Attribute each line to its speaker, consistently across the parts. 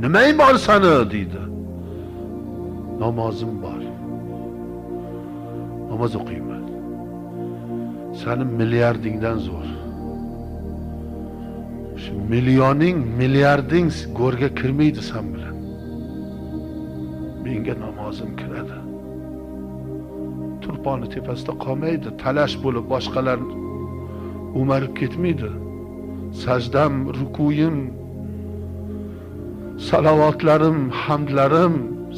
Speaker 1: Nimang bor sani deydi. Namozim bor. Namoz o'qiyman. Senin milyardingdan zo'r. Şu milyoning, milyarding go'rga kirmaydi sen bilan. Menga namozim kiradi. Turponi tepasida qolmaydi, talash bo'lib boshqalar o'marib ketmaydi. Sajdam, rukuyim, salavatlarim, hamdlarim,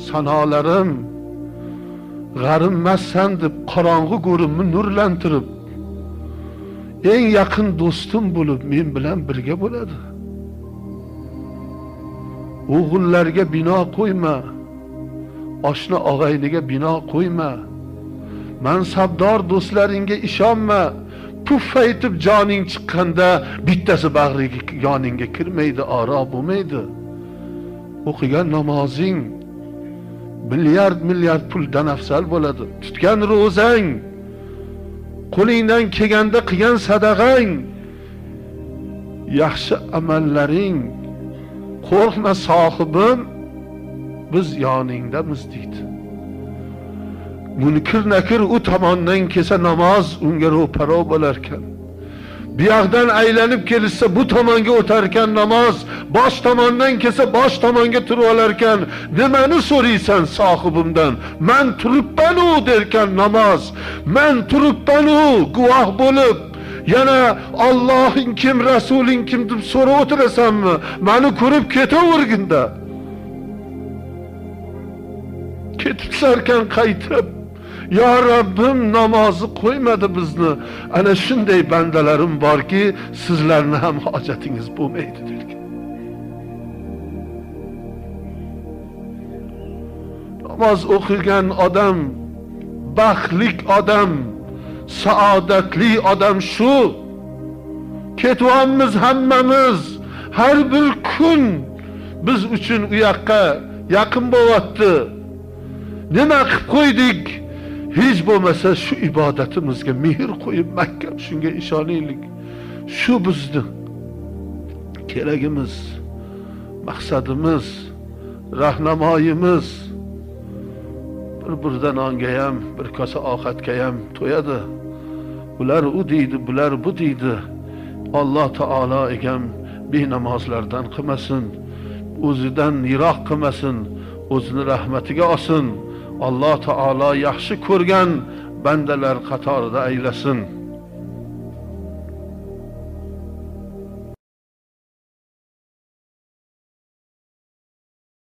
Speaker 1: sanolarim g'arimmassan deb qorong'i go'rimni nurlantirib, eng yaqin do'stim bo'lib men bilan birga bo'ladi. O'g'illarga bino qo'yma, oshna og'ayniga bino qo'yma. Mansabdor do'stlaringga ishonma. Puf aytib joning chiqqanda bittasi bag'riga yoningga kirmaydi, oro bo'lmaydi. O'qigan namozing milyard puldan afzal bo'ladi. Tutgan ro'zang, qo'lingdan kelganda qilgan sadaqang, yaxshi amallaring, qo'rqma sohibim, biz yoningdamiz deydi. Munkir nakir u tomondan kelsa namoz unga ro'paro bo'larkan. Bu yoqdan aylanib kelsa bu tomonga o'tarkan namoz, bosh tomondan kelsa bosh tomonga turib olarkan. Nimani so'raysan sohibimdan? Men turibman-u derkan namoz. Men turibman-u guvoh bo'lib, yana Allohing kim, Rasuling kim deb so'rab o'tirasanmi? Meni ko'rib ketaverginda. Ketibsarkan qaytib, ya Rabbim namozni qo'ymadi bizni. Ana shunday bandalarim borki, sizlarni ham hojatingiz bo'lmaydi derkan. Namoz o'qigan odam, baxtlik odam, saodatli odam shu. Ketyapmiz hammamiz, har bir kun biz uchun u yoqqa yaqin bo'lyapti. Nima qilib qo'ydik? Hech bo'lmasa shu ibodatimizga mehr qo'yib mahkam shunga ishonaylik. Shu bizni keragimiz, maqsadimiz, rahnamoyimiz. Bir-biridan nonga ham, bir kosa ovqatga ham to'yadi. Ular u deydi, bular bu deydi. Alloh taolo egam benamozlardan qilmasin, o'zidan yiroq qilmasin, o'zini rahmatiga olsin. Alloh taolo yaxshi ko'rgan bandalar qatorida aylasin.